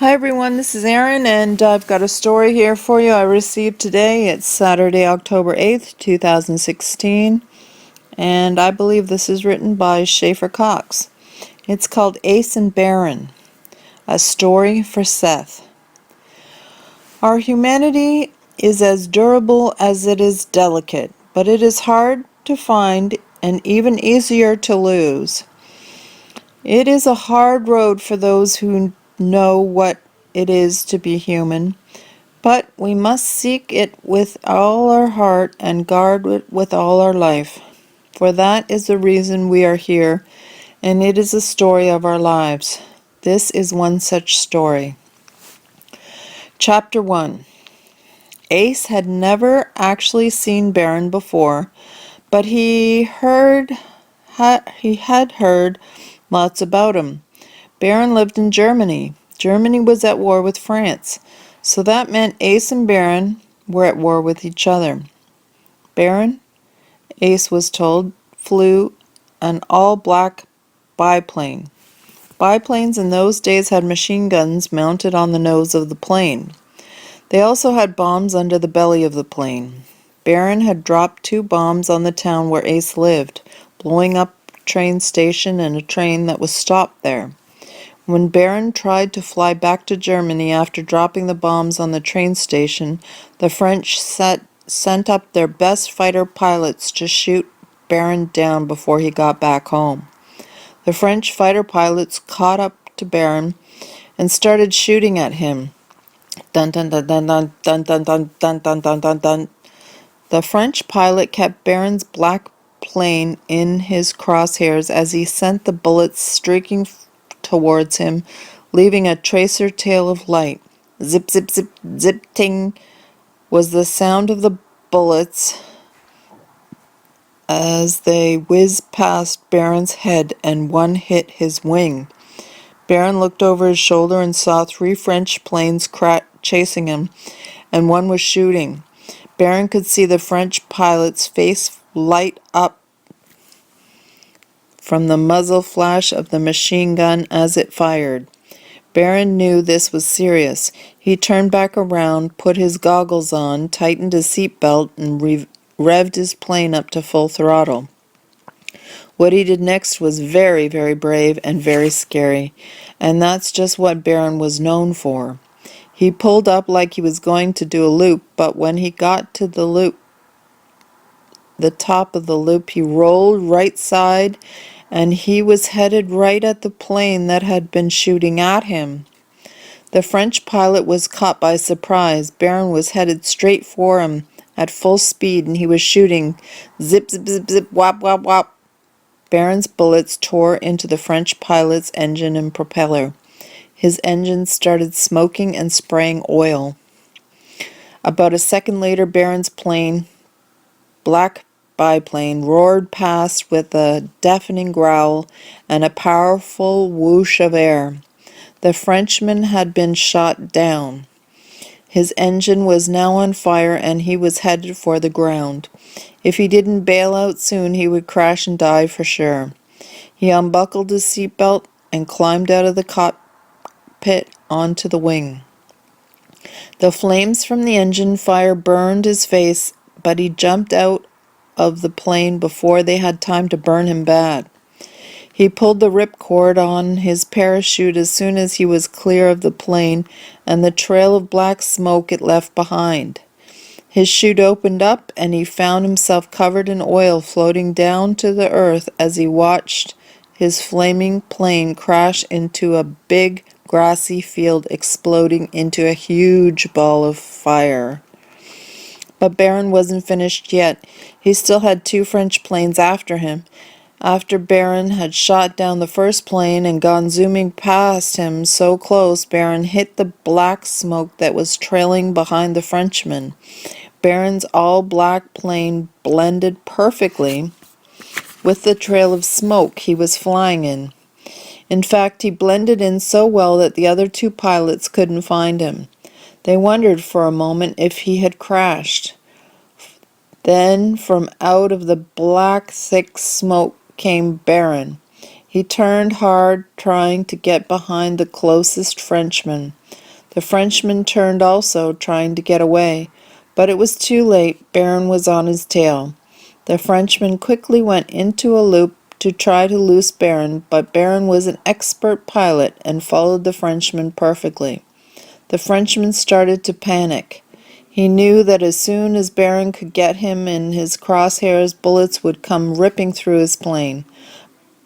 Hi everyone, this is Erin, and I've got a story here for you I received today. It's Saturday, October 8th, 2016, and I believe this is written by Schaeffer Cox. It's called Ace and Baron, a story for Seth. Our humanity is as durable as it is delicate, but it is hard to find and even easier to lose. It is a hard road for those who know what it is to be human. But we must seek it with all our heart and guard it with all our life. For that is the reason we are here, and it is the story of our lives. This is one such story. Chapter 1. Ace had never actually seen Baron before, but he had heard lots about him. Baron lived in Germany. Germany was at war with France. So that meant Ace and Baron were at war with each other. Baron, Ace was told, flew an all-black biplane. Biplanes in those days had machine guns mounted on the nose of the plane. They also had bombs under the belly of the plane. Baron had dropped 2 bombs on the town where Ace lived, blowing up a train station and a train that was stopped there. When Baron tried to fly back to Germany after dropping the bombs on the train station, the French sent up their best fighter pilots to shoot Baron down before he got back home. The French fighter pilots caught up to Baron and started shooting at him. Dun dun dun dun dun dun dun dun dun dun dun dun dun. The French pilot kept Baron's black plane in his crosshairs as he sent the bullets streaking towards him, leaving a tracer tail of light. Zip, zip, zip, zip, ting was the sound of the bullets as they whizzed past Baron's head and one hit his wing. Baron looked over his shoulder and saw 3 French planes chasing him, and one was shooting. Baron could see the French pilot's face light up from the muzzle flash of the machine gun as it fired. Baron knew this was serious. He turned back around, put his goggles on, tightened his seatbelt, and revved his plane up to full throttle. What he did next was very, very brave and very scary, and that's just what Baron was known for. He pulled up like he was going to do a loop, but when he got to the top of the loop, he rolled right side, and he was headed right at the plane that had been shooting at him. The French pilot was caught by surprise. Baron was headed straight for him at full speed, and he was shooting. Zip, zip, zip, zip, whop, whop, whop. Baron's bullets tore into the French pilot's engine and propeller. His engine started smoking and spraying oil. About a second later, Baron's plane, black biplane, roared past with a deafening growl and a powerful whoosh of air. The Frenchman had been shot down. His engine was now on fire and he was headed for the ground. If he didn't bail out soon, he would crash and die for sure. He unbuckled his seatbelt and climbed out of the cockpit onto the wing. The flames from the engine fire burned his face, but he jumped out of the plane before they had time to burn him bad. He pulled the ripcord on his parachute as soon as he was clear of the plane and the trail of black smoke it left behind. His chute opened up and he found himself covered in oil floating down to the earth as he watched his flaming plane crash into a big grassy field, exploding into a huge ball of fire. But Baron wasn't finished yet. He still had 2 French planes after him. After Baron had shot down the first plane and gone zooming past him so close, Baron hit the black smoke that was trailing behind the Frenchman. Baron's all-black plane blended perfectly with the trail of smoke he was flying in. In fact, he blended in so well that the other 2 pilots couldn't find him. They wondered for a moment if he had crashed. Then, from out of the black, thick smoke came Baron. He turned hard, trying to get behind the closest Frenchman. The Frenchman turned also, trying to get away. But it was too late. Barron was on his tail. The Frenchman quickly went into a loop to try to loose Barron, but Barron was an expert pilot and followed the Frenchman perfectly. The Frenchman started to panic. He knew that as soon as Barron could get him in his crosshairs, bullets would come ripping through his plane.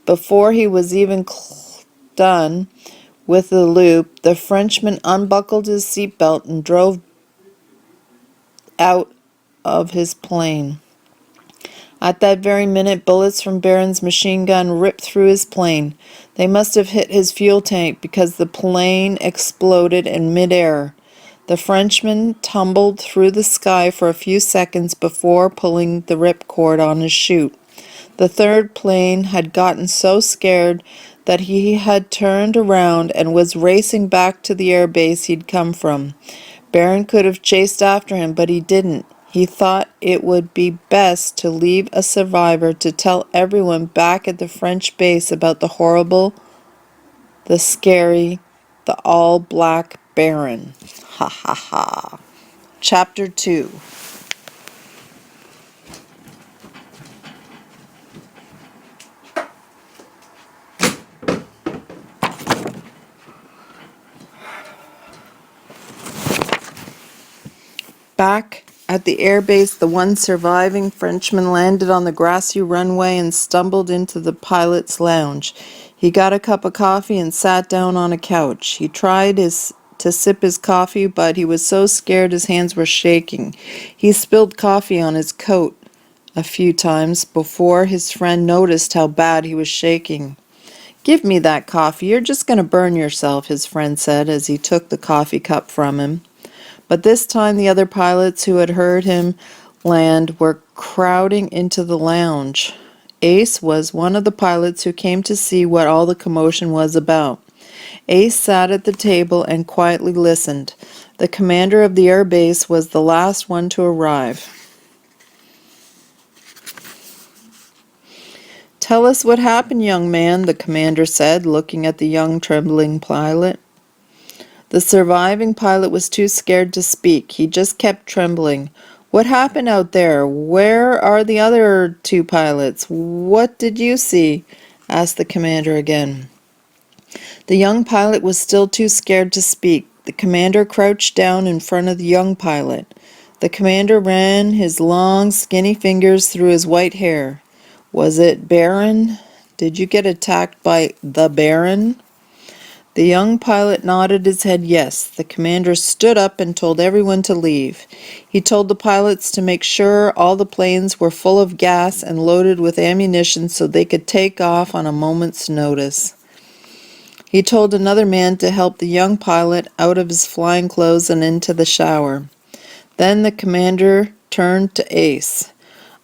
Before he was even done with the loop, the Frenchman unbuckled his seatbelt and drove out of his plane. At that very minute, bullets from Barron's machine gun ripped through his plane. They must have hit his fuel tank because the plane exploded in midair. The Frenchman tumbled through the sky for a few seconds before pulling the ripcord on his chute. The third plane had gotten so scared that he had turned around and was racing back to the air base he'd come from. Barron could have chased after him, but he didn't. He thought it would be best to leave a survivor to tell everyone back at the French base about the horrible, the scary, the all-black Barron. Ha ha ha. Chapter 2. Back at the airbase, the one surviving Frenchman landed on the grassy runway and stumbled into the pilot's lounge. He got a cup of coffee and sat down on a couch. He tried to sip his coffee, but he was so scared his hands were shaking. He spilled coffee on his coat a few times before his friend noticed how bad he was shaking. "Give me that coffee. You're just going to burn yourself," his friend said as he took the coffee cup from him. But this time the other pilots who had heard him land were crowding into the lounge. Ace was one of the pilots who came to see what all the commotion was about. Ace sat at the table and quietly listened. The commander of the air base was the last one to arrive. "Tell us what happened, young man," the commander said, looking at the young, trembling pilot. The surviving pilot was too scared to speak. He just kept trembling. "What happened out there? Where are the other two pilots? What did you see?" asked the commander again. The young pilot was still too scared to speak. The commander crouched down in front of the young pilot. The commander ran his long, skinny fingers through his white hair. "Was it Barron? Did you get attacked by the Barron?" The young pilot nodded his head yes. The commander stood up and told everyone to leave. He told the pilots to make sure all the planes were full of gas and loaded with ammunition so they could take off on a moment's notice. He told another man to help the young pilot out of his flying clothes and into the shower. Then the commander turned to Ace.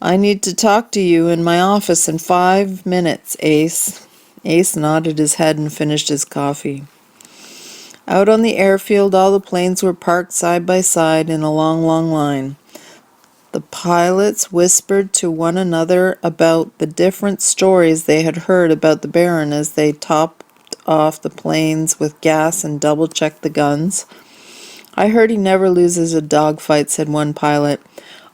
"I need to talk to you in my office in 5 minutes, Ace." Ace nodded his head and finished his coffee. Out on the airfield, all the planes were parked side by side in a long, long line. The pilots whispered to one another about the different stories they had heard about the Baron as they topped off the planes with gas and double-checked the guns. "I heard he never loses a dogfight," said one pilot.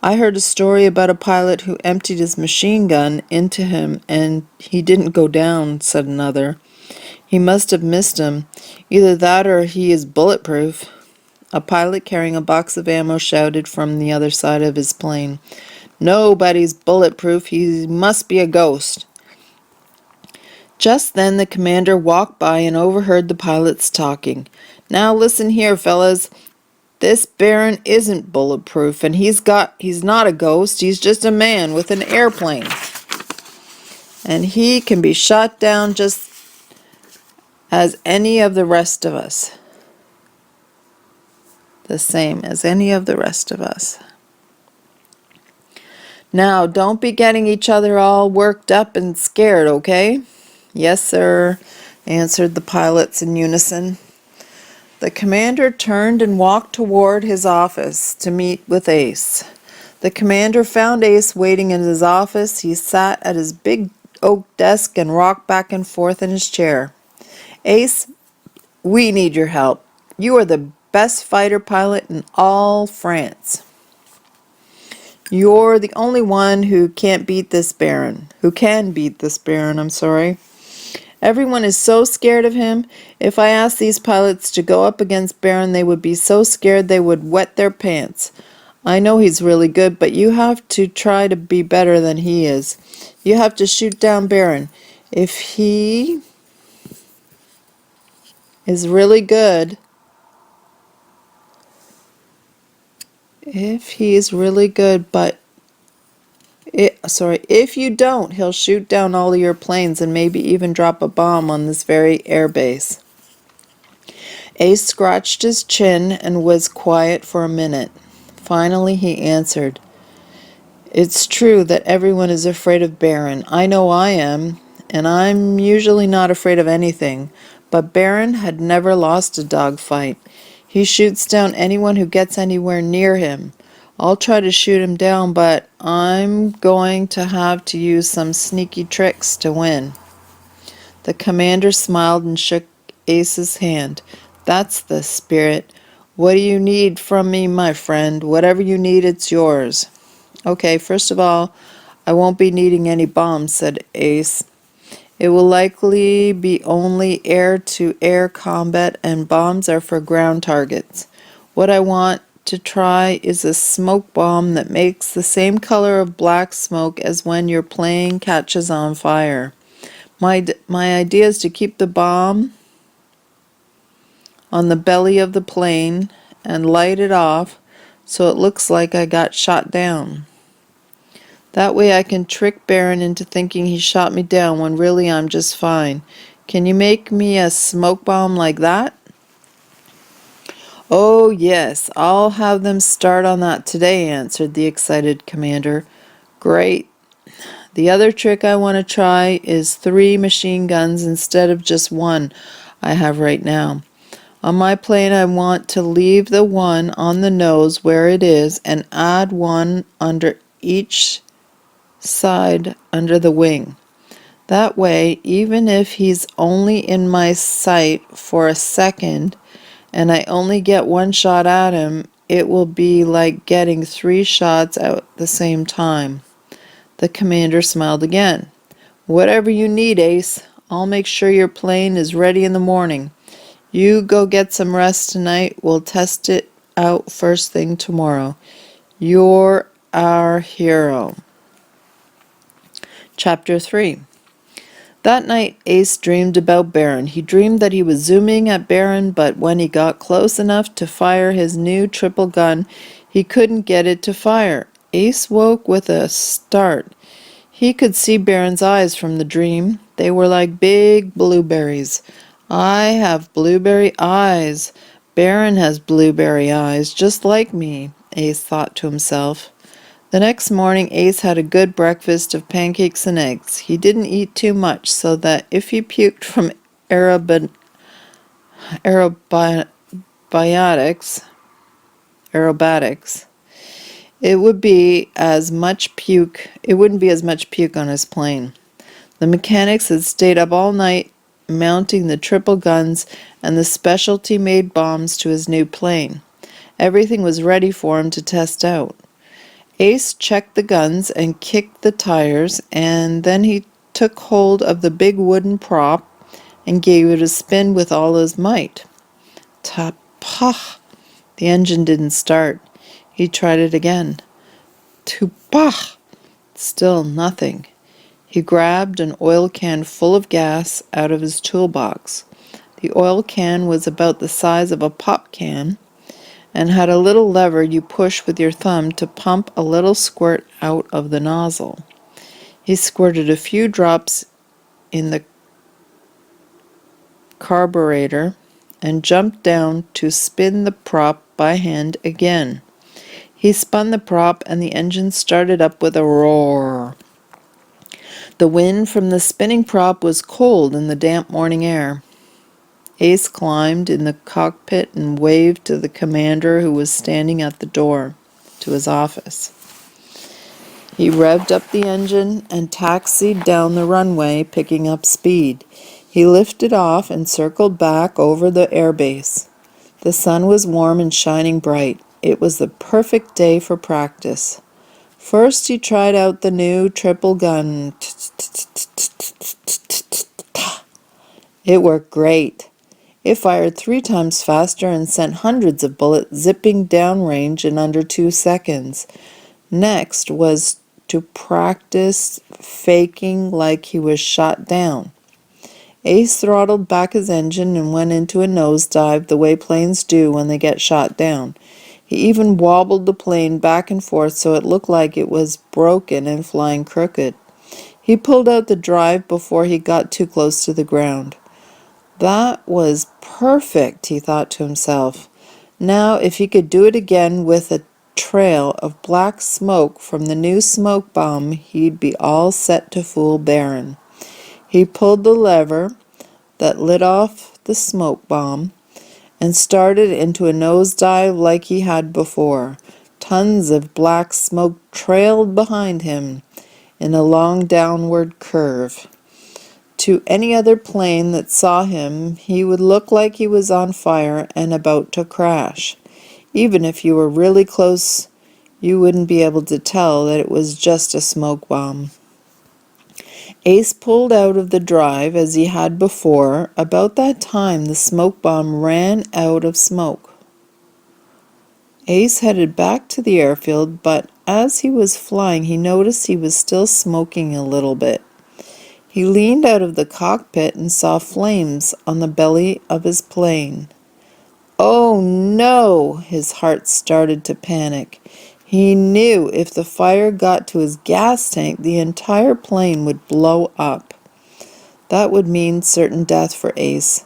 "I heard a story about a pilot who emptied his machine gun into him and he didn't go down," said another. "He must have missed him. Either that or he is bulletproof." A pilot carrying a box of ammo shouted from the other side of his plane. "Nobody's bulletproof. He must be a ghost." Just then the commander walked by and overheard the pilots talking. "Now listen here, fellas. This Baron isn't bulletproof, and he's not a ghost. He's just a man with an airplane. And he can be shot down just as any of the rest of us. The same as any of the rest of us. Now, don't be getting each other all worked up and scared, okay?" "Yes, sir," answered the pilots in unison. The commander turned and walked toward his office to meet with Ace. The commander found Ace waiting in his office. He sat at his big oak desk and rocked back and forth in his chair. Ace, we need your help. You are the best fighter pilot in all France. You're the only one who can beat this Baron. I'm sorry. Everyone is so scared of him. If I asked these pilots to go up against Baron, they would be so scared they would wet their pants. I know he's really good, but you have to try to be better than he is. You have to shoot down Baron. If he is really good, if you don't, he'll shoot down all of your planes and maybe even drop a bomb on this very airbase. Ace scratched his chin and was quiet for a minute. Finally he answered, "It's true that everyone is afraid of Baron. I know I am, and I'm usually not afraid of anything. But Baron had never lost a dogfight. He shoots down anyone who gets anywhere near him. I'll try to shoot him down, but I'm going to have to use some sneaky tricks to win." The commander smiled and shook Ace's hand. "That's the spirit. What do you need from me, my friend? Whatever you need, it's yours." "Okay, first of all, I won't be needing any bombs," said Ace. "It will likely be only air-to-air combat, and bombs are for ground targets. What I want to try is a smoke bomb that makes the same color of black smoke as when your plane catches on fire. My idea is to keep the bomb on the belly of the plane and light it off so it looks like I got shot down. That way I can trick Baron into thinking he shot me down when really I'm just fine. Can you make me a smoke bomb like that?" "Oh, yes, I'll have them start on that today," answered the excited commander. "Great. The other trick I want to try is 3 machine guns instead of just one I have right now. On my plane, I want to leave the one on the nose where it is and add one under each side under the wing. That way, even if he's only in my sight for a second and I only get one shot at him, it will be like getting 3 shots at the same time." The commander smiled again. "Whatever you need, Ace. I'll make sure your plane is ready in the morning. You go get some rest tonight. We'll test it out first thing tomorrow. You're our hero." Chapter 3. That night, Ace dreamed about Baron. He dreamed that he was zooming at Baron, but when he got close enough to fire his new triple gun, he couldn't get it to fire. Ace woke with a start. He could see Baron's eyes from the dream. They were like big blueberries. "I have blueberry eyes. Baron has blueberry eyes, just like me," Ace thought to himself. The next morning, Ace had a good breakfast of pancakes and eggs. He didn't eat too much, so that if he puked from aerobatics, it wouldn't be as much puke on his plane. The mechanics had stayed up all night mounting the triple guns and the specialty-made bombs to his new plane. Everything was ready for him to test out. Ace checked the guns and kicked the tires, and then he took hold of the big wooden prop and gave it a spin with all his might. Ta-pah! The engine didn't start. He tried it again. Tu-pah! Still nothing. He grabbed an oil can full of gas out of his toolbox. The oil can was about the size of a pop can and had a little lever you push with your thumb to pump a little squirt out of the nozzle. He squirted a few drops in the carburetor and jumped down to spin the prop by hand again. He spun the prop and the engine started up with a roar. The wind from the spinning prop was cold in the damp morning air. Ace climbed in the cockpit and waved to the commander who was standing at the door to his office. He revved up the engine and taxied down the runway, picking up speed. He lifted off and circled back over the airbase. The sun was warm and shining bright. It was the perfect day for practice. First, he tried out the new triple gun. It worked great. It fired 3 times faster and sent hundreds of bullets zipping downrange in under 2 seconds. Next was to practice faking like he was shot down. Ace throttled back his engine and went into a nosedive the way planes do when they get shot down. He even wobbled the plane back and forth so it looked like it was broken and flying crooked. He pulled out the drive before he got too close to the ground. That was perfect, he thought to himself. Now, if he could do it again with a trail of black smoke from the new smoke bomb, he'd be all set to fool Barron. He pulled the lever that lit off the smoke bomb and started into a nosedive like he had before. Tons of black smoke trailed behind him in a long downward curve. To any other plane that saw him, he would look like he was on fire and about to crash. Even if you were really close, you wouldn't be able to tell that it was just a smoke bomb. Ace pulled out of the drive as he had before. About that time, the smoke bomb ran out of smoke. Ace headed back to the airfield, but as he was flying, he noticed he was still smoking a little bit. He leaned out of the cockpit and saw flames on the belly of his plane. Oh no! His heart started to panic. He knew if the fire got to his gas tank, the entire plane would blow up. That would mean certain death for Ace.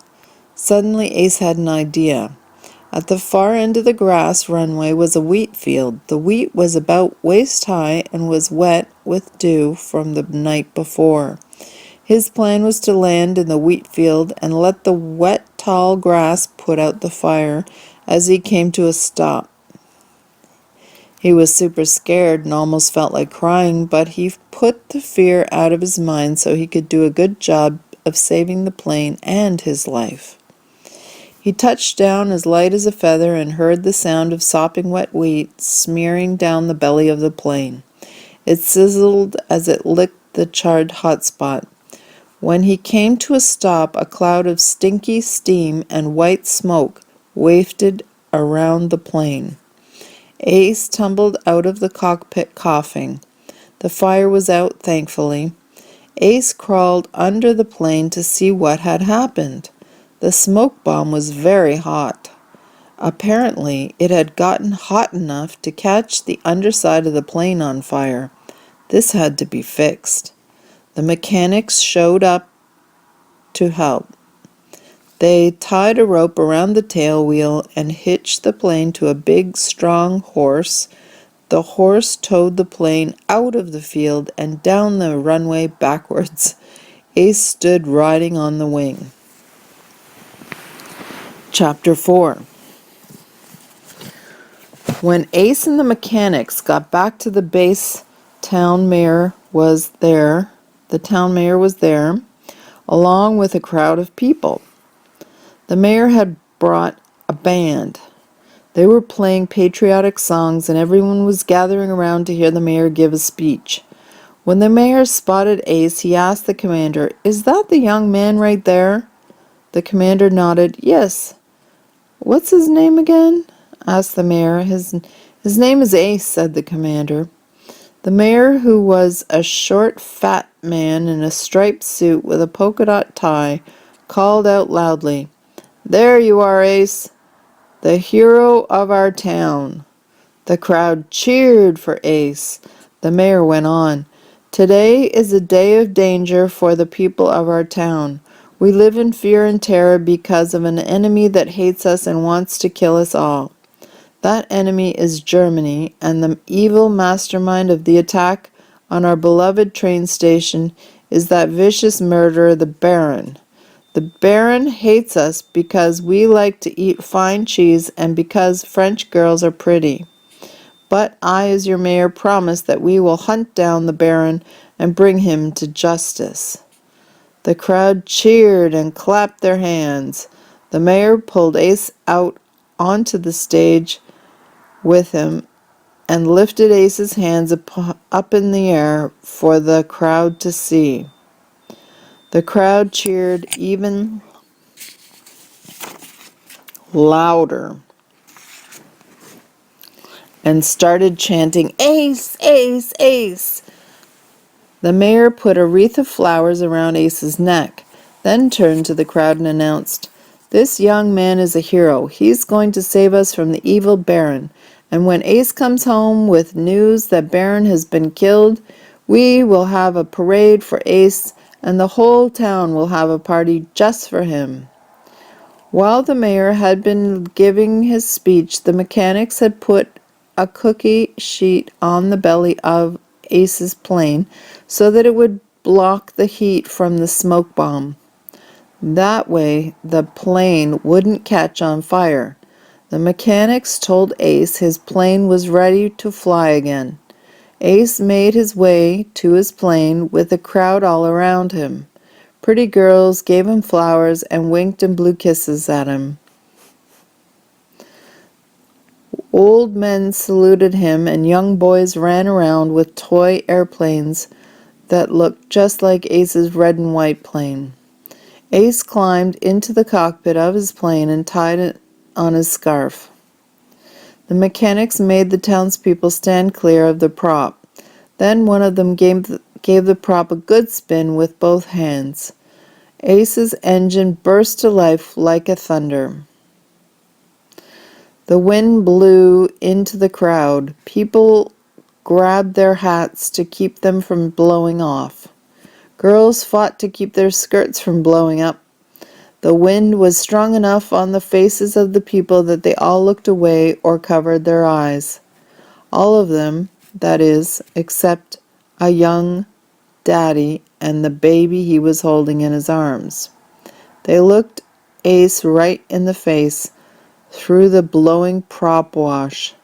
Suddenly Ace had an idea. At the far end of the grass runway was a wheat field. The wheat was about waist high and was wet with dew from the night before. His plan was to land in the wheat field and let the wet, tall grass put out the fire as he came to a stop. He was super scared and almost felt like crying, but he put the fear out of his mind so he could do a good job of saving the plane and his life. He touched down as light as a feather and heard the sound of sopping wet wheat smearing down the belly of the plane. It sizzled as it licked the charred hot spot. When he came to a stop, a cloud of stinky steam and white smoke wafted around the plane. Ace tumbled out of the cockpit coughing. The fire was out, thankfully. Ace crawled under the plane to see what had happened. The smoke bomb was very hot. Apparently, it had gotten hot enough to catch the underside of the plane on fire. This had to be fixed. The mechanics showed up to help. They tied a rope around the tail wheel and hitched the plane to a big, strong horse. The horse towed the plane out of the field and down the runway backwards. Ace stood riding on the wing. Chapter 4. When Ace and the mechanics got back to the base, the town mayor was there, along with a crowd of people. The mayor had brought a band. They were playing patriotic songs, and everyone was gathering around to hear the mayor give a speech. When the mayor spotted Ace, he asked the commander, "Is that the young man right there?" The commander nodded. "Yes." "What's his name again?" asked the mayor. His name is Ace," said the commander. The mayor, who was a short, fat man in a striped suit with a polka-dot tie, called out loudly, "There you are, Ace, the hero of our town." The crowd cheered for Ace. The mayor went on, "Today is a day of danger for the people of our town. We live in fear and terror because of an enemy that hates us and wants to kill us all. That enemy is Germany, and the evil mastermind of the attack on our beloved train station is that vicious murderer, the Baron. The Baron hates us because we like to eat fine cheese and because French girls are pretty. But I, as your mayor, promise that we will hunt down the Baron and bring him to justice." The crowd cheered and clapped their hands. The mayor pulled Ace out onto the stage with him and lifted Ace's hands up in the air for the crowd to see. The crowd cheered even louder and started chanting, "Ace, Ace, Ace!" The mayor put a wreath of flowers around Ace's neck, then turned to the crowd and announced, "This young man is a hero. He's going to save us from the evil Baron. And when Ace comes home with news that Baron has been killed, we will have a parade for Ace, and the whole town will have a party just for him." While the mayor had been giving his speech, the mechanics had put a cookie sheet on the belly of Ace's plane so that it would block the heat from the smoke bomb. That way, the plane wouldn't catch on fire. The mechanics told Ace his plane was ready to fly again. Ace made his way to his plane with a crowd all around him. Pretty girls gave him flowers and winked and blew kisses at him. Old men saluted him, and young boys ran around with toy airplanes that looked just like Ace's red and white plane. Ace climbed into the cockpit of his plane and tied it on his scarf. The mechanics made the townspeople stand clear of the prop. Then one of them gave the prop a good spin with both hands. Ace's engine burst to life like a thunder. The wind blew into the crowd. People grabbed their hats to keep them from blowing off. Girls fought to keep their skirts from blowing up. The wind was strong enough on the faces of the people that they all looked away or covered their eyes. All of them, that is, except a young daddy and the baby he was holding in his arms. They looked Ace right in the face through the blowing prop wash.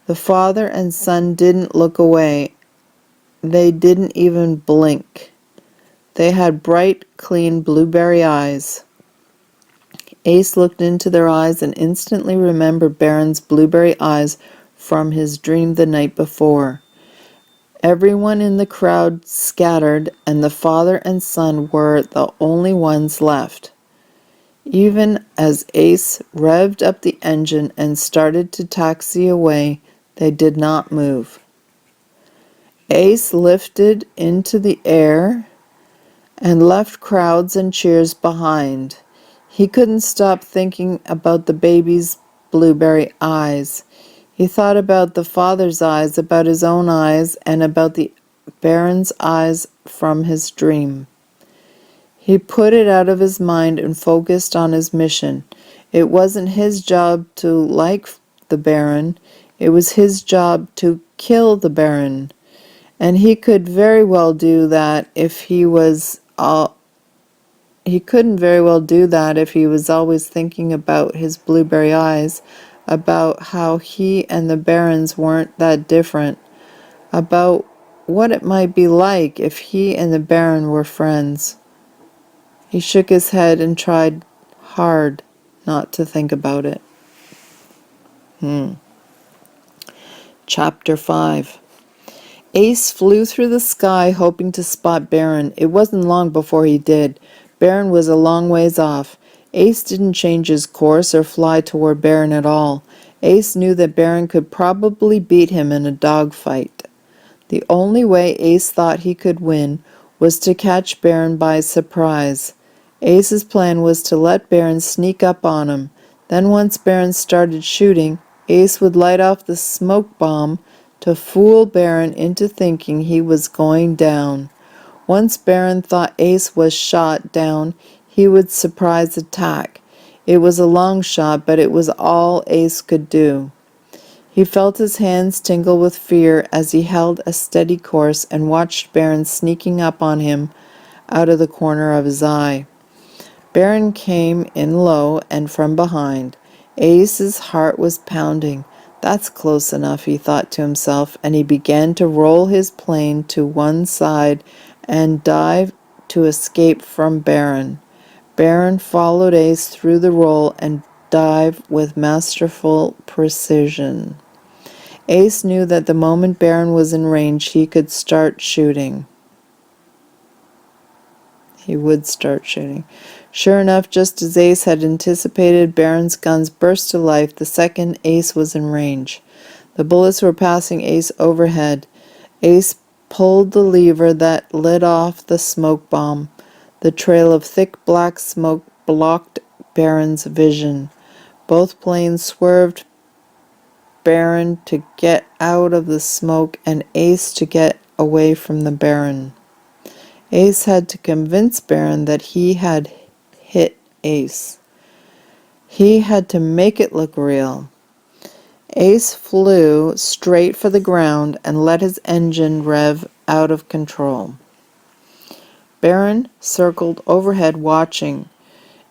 The father and son didn't look away. They didn't even blink. They had bright, clean blueberry eyes. Ace looked into their eyes and instantly remembered Baron's blueberry eyes from his dream the night before. Everyone in the crowd scattered, and the father and son were the only ones left. Even as Ace revved up the engine and started to taxi away, they did not move. Ace lifted into the air and left crowds and cheers behind. He couldn't stop thinking about the baby's blueberry eyes. He thought about the father's eyes, about his own eyes, and about the Baron's eyes from his dream. He put it out of his mind and focused on his mission. It wasn't his job to like the Baron. It was his job to kill the Baron. And he could very well do that if he couldn't very well do that if he was always thinking about his blueberry eyes, about how he and the Barons weren't that different, about what it might be like if he and the Baron were friends. He shook his head and tried hard not to think about it. Chapter 5. Ace flew through the sky hoping to spot Baron. It wasn't long before he did. Baron was a long ways off. Ace didn't change his course or fly toward Baron at all. Ace knew that Baron could probably beat him in a dogfight. The only way Ace thought he could win was to catch Baron by surprise. Ace's plan was to let Baron sneak up on him. Then once Baron started shooting, Ace would light off the smoke bomb to fool Baron into thinking he was going down. Once Baron thought Ace was shot down, he would surprise attack. It was a long shot, but it was all Ace could do. He felt his hands tingle with fear as he held a steady course and watched Baron sneaking up on him out of the corner of his eye. Baron came in low and from behind. Ace's heart was pounding. That's close enough, he thought to himself, and he began to roll his plane to one side and dive to escape from Barron. Barron followed Ace through the roll and dived with masterful precision. Ace knew that the moment Barron was in range, he could start shooting. He would start shooting. Sure enough, just as Ace had anticipated, Barron's guns burst to life the second Ace was in range. The bullets were passing Ace overhead. Ace pulled the lever that lit off the smoke bomb. The trail of thick black smoke blocked Barron's vision. Both planes swerved, Barron to get out of the smoke and Ace to get away from the Barron. Ace had to convince Barron that he had hit Ace. He had to make it look real. Ace flew straight for the ground and let his engine rev out of control. Barron circled overhead watching.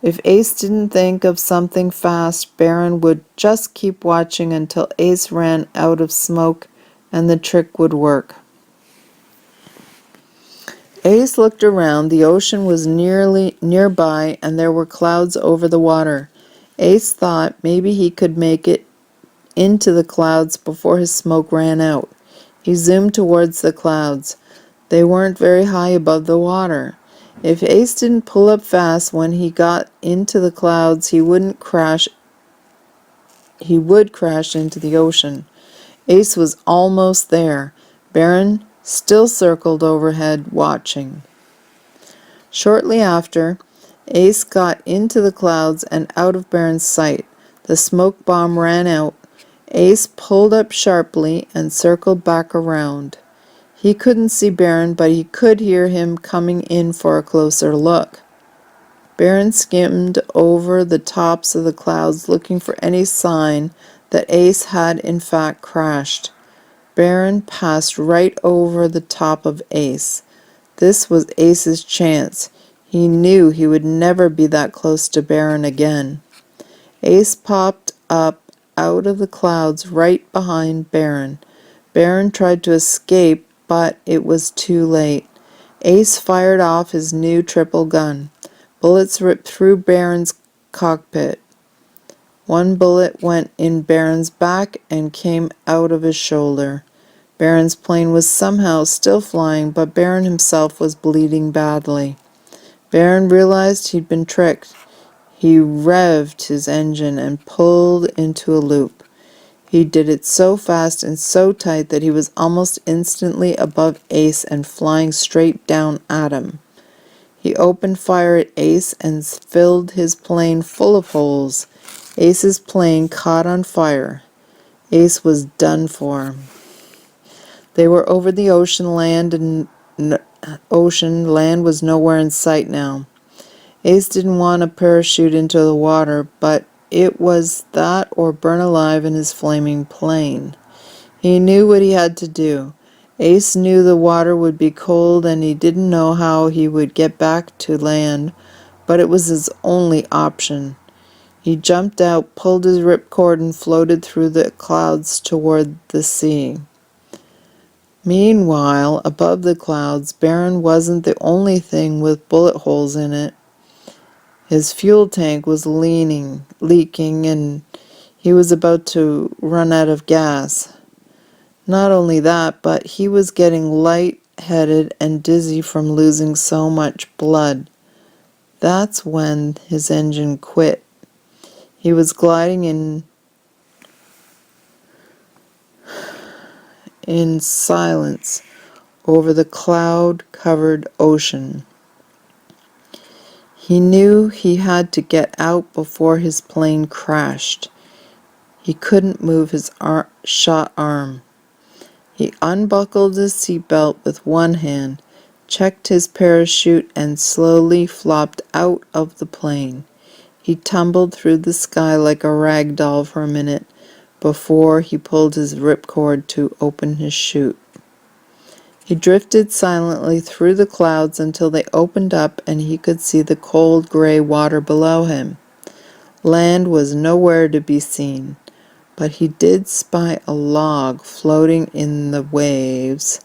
If Ace didn't think of something fast, Barron would just keep watching until Ace ran out of smoke and the trick would work. Ace looked around. The ocean was nearby and there were clouds over the water. Ace thought maybe he could make it into the clouds before his smoke ran out. He zoomed towards the clouds. They weren't very high above the water. If Ace didn't pull up fast when he got into the clouds, he would crash into the ocean. Ace was almost there. Barron still circled overhead, watching. Shortly after, Ace got into the clouds and out of Barron's sight. The smoke bomb ran out. Ace pulled up sharply and circled back around. He couldn't see Barron, but he could hear him coming in for a closer look. Barron skimmed over the tops of the clouds looking for any sign that Ace had in fact crashed. Barron passed right over the top of Ace. This was Ace's chance. He knew he would never be that close to Barron again. Ace popped up out of the clouds right behind Barron. Barron tried to escape, but it was too late. Ace fired off his new triple gun. Bullets ripped through Barron's cockpit. One bullet went in Barron's back and came out of his shoulder. Barron's plane was somehow still flying, but Barron himself was bleeding badly. Barron realized he'd been tricked. He revved his engine and pulled into a loop. He did it so fast and so tight that he was almost instantly above Ace and flying straight down at him. He opened fire at Ace and filled his plane full of holes. Ace's plane caught on fire. Ace was done for. They were over the ocean. Land was nowhere in sight now. Ace didn't want to parachute into the water, but it was that or burn alive in his flaming plane. He knew what he had to do. Ace knew the water would be cold and he didn't know how he would get back to land, but it was his only option. He jumped out, pulled his ripcord, and floated through the clouds toward the sea. Meanwhile, above the clouds, Barron wasn't the only thing with bullet holes in it. His fuel tank was leaking, and he was about to run out of gas. Not only that, but he was getting light-headed and dizzy from losing so much blood. That's when his engine quit. He was gliding in silence over the cloud-covered ocean. He knew he had to get out before his plane crashed. He couldn't move his shot arm. He unbuckled his seatbelt with one hand, checked his parachute, and slowly flopped out of the plane. He tumbled through the sky like a rag doll for a minute before he pulled his ripcord to open his chute. He drifted silently through the clouds until they opened up and he could see the cold gray water below him. Land was nowhere to be seen. but he did spy a log floating in the waves.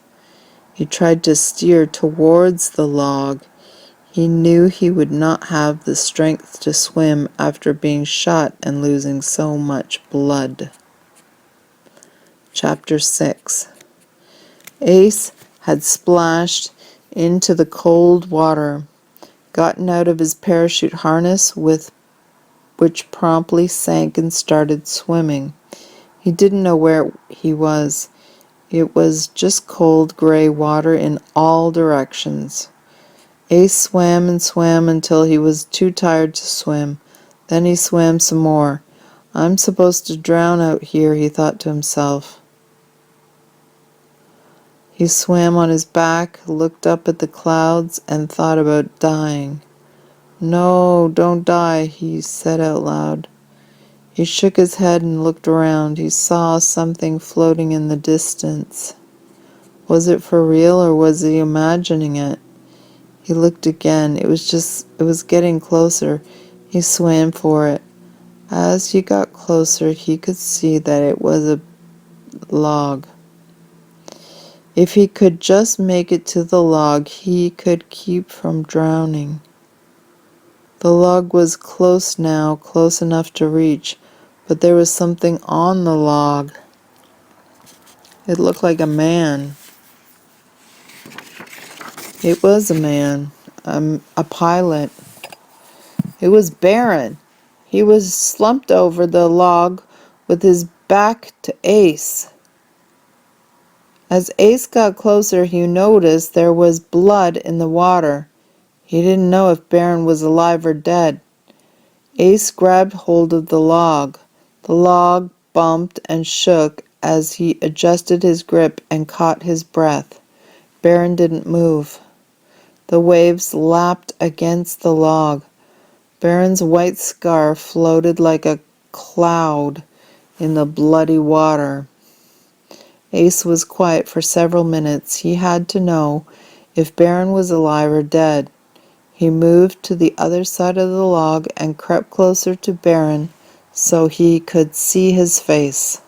He tried to steer towards the log. He knew he would not have the strength to swim after being shot and losing so much blood. Chapter 6. Ace had splashed into the cold water, gotten out of his parachute harness, which promptly sank, and started swimming. He didn't know where he was. It was just cold gray water in all directions. Ace swam and swam until he was too tired to swim. Then he swam some more. I'm supposed to drown out here, he thought to himself. He swam on his back, looked up at the clouds, and thought about dying. No, don't die, he said out loud. He shook his head and looked around. He saw something floating in the distance. Was it for real, or was he imagining it? He looked again. It was getting closer. He swam for it. As he got closer, he could see that it was a log. If he could just make it to the log, he could keep from drowning. The log was close now, close enough to reach, but there was something on the log. It looked like a man. It was a man, a pilot. It was Barron. He was slumped over the log with his back to Ace. As Ace got closer, he noticed there was blood in the water. He didn't know if Barron was alive or dead. Ace grabbed hold of the log. The log bumped and shook as he adjusted his grip and caught his breath. Barron didn't move. The waves lapped against the log. Barron's white scar floated like a cloud in the bloody water. Ace was quiet for several minutes. He had to know if Barron was alive or dead. He moved to the other side of the log and crept closer to Barron so he could see his face.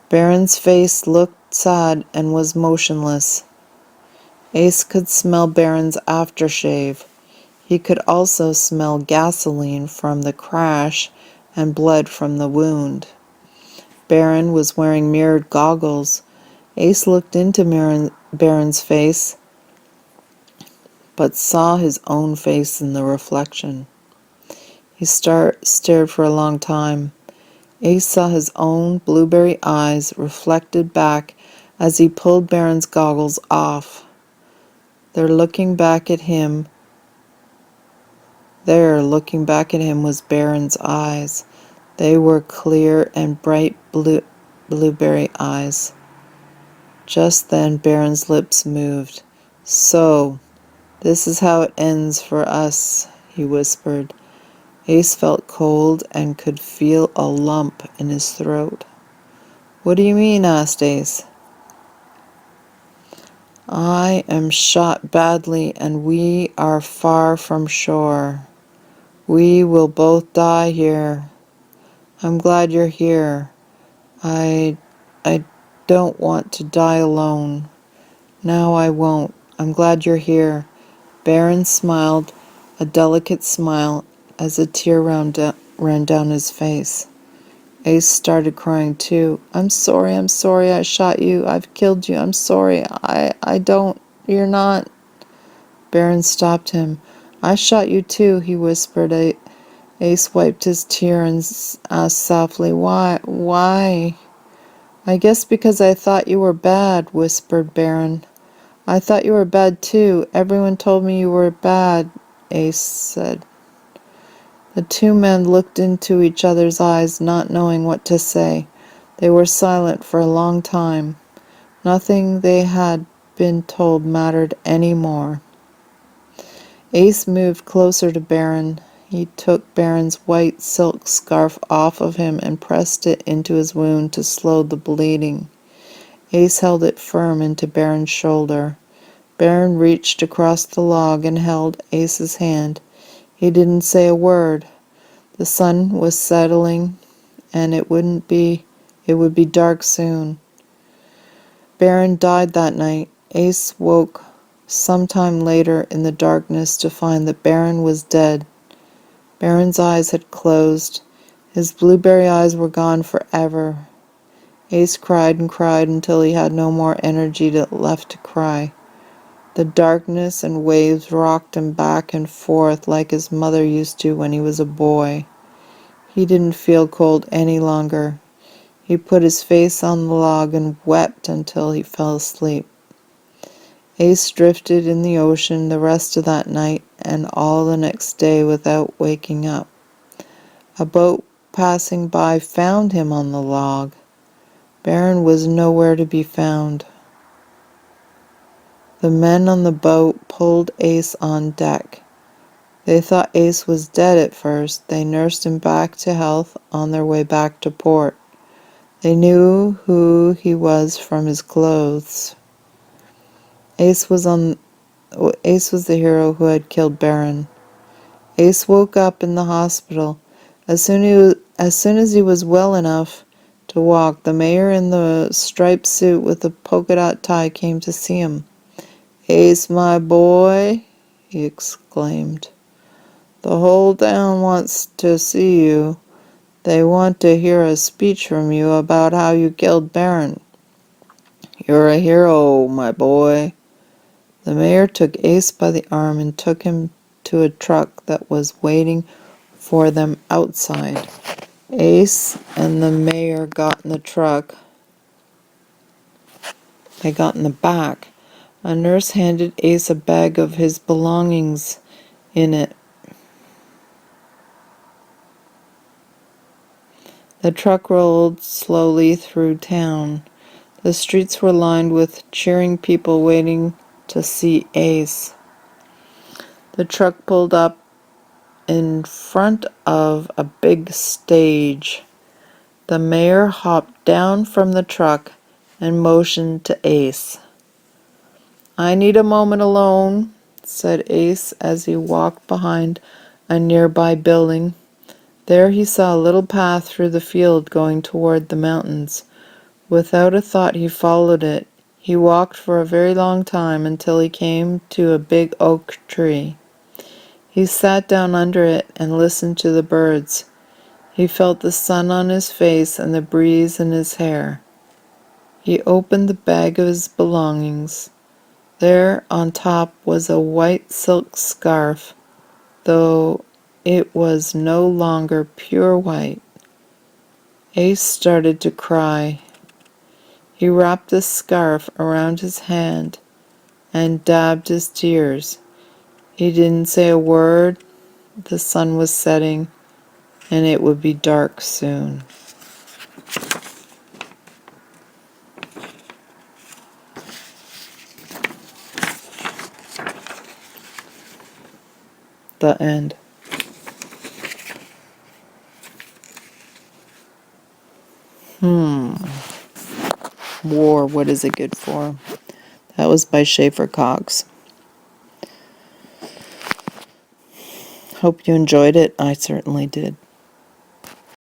Barron's face looked sad and was motionless. Ace could smell Barron's aftershave. He could also smell gasoline from the crash and blood from the wound. Barron was wearing mirrored goggles. Ace looked into Barron's face, but saw his own face in the reflection. He stared for a long time. Ace saw his own blueberry eyes reflected back as he pulled Barron's goggles off. There, looking back at him was Barron's eyes. They were clear and bright blueberry eyes. Just then Barron's lips moved. So, this is how it ends for us, he whispered. Ace felt cold and could feel a lump in his throat. What do you mean? Asked Ace. I am shot badly and we are far from shore. We will both die here. I'm glad you're here. I don't want to die alone. Now I won't. I'm glad you're here. Barron smiled, a delicate smile, as a tear ran down his face. Ace started crying too. I'm sorry, I shot you. I've killed you. I'm sorry. I don't. You're not. Barron stopped him. I shot you too, he whispered. Ace wiped his tear and asked softly, Why? Why? I guess because I thought you were bad, whispered Barron. I thought you were bad too. Everyone told me you were bad, Ace said. The two men looked into each other's eyes, not knowing what to say. They were silent for a long time. Nothing they had been told mattered any more. Ace moved closer to Barron. He took Barron's white silk scarf off of him and pressed it into his wound to slow the bleeding. Ace held it firm into Barron's shoulder. Barron reached across the log and held Ace's hand. He didn't say a word. The sun was settling, and it wouldn't be It would be dark soon. Barron died that night. Ace woke sometime later in the darkness to find that Barron was dead. Barron's eyes had closed. His blueberry eyes were gone forever. Ace cried and cried until he had no more energy left to cry. The darkness and waves rocked him back and forth like his mother used to when he was a boy. He didn't feel cold any longer. He put his face on the log and wept until he fell asleep. Ace drifted in the ocean the rest of that night and all the next day without waking up. A boat passing by found him on the log. Barron was nowhere to be found. The men on the boat pulled Ace on deck. They thought Ace was dead at first. They nursed him back to health on their way back to port. They knew who he was from his clothes. Ace was the hero who had killed Barron. Ace woke up in the hospital. As soon as he was well enough to walk, the mayor in the striped suit with the polka dot tie came to see him. "Ace, my boy," he exclaimed, "the whole town wants to see you. They want to hear a speech from you about how you killed Barron. You're a hero, my boy." The mayor took Ace by the arm and took him to a truck that was waiting for them outside. Ace and the mayor got in the truck. They got in the back. A nurse handed Ace a bag of his belongings in it. The truck rolled slowly through town. The streets were lined with cheering people waiting to see Ace. The truck pulled up in front of a big stage. The mayor hopped down from the truck and motioned to Ace. "I need a moment alone," said Ace as he walked behind a nearby building. There he saw a little path through the field going toward the mountains. Without a thought he followed it. He walked for a very long time until he came to a big oak tree. He sat down under it and listened to the birds. He felt the sun on his face and the breeze in his hair. He opened the bag of his belongings. There on top was a white silk scarf, though it was no longer pure white. Ace started to cry. He wrapped the scarf around his hand and dabbed his tears. He didn't say a word. The sun was setting, and it would be dark soon. The end. War, what is it good for? That was by Schaeffer Cox. Hope you enjoyed it. I certainly did.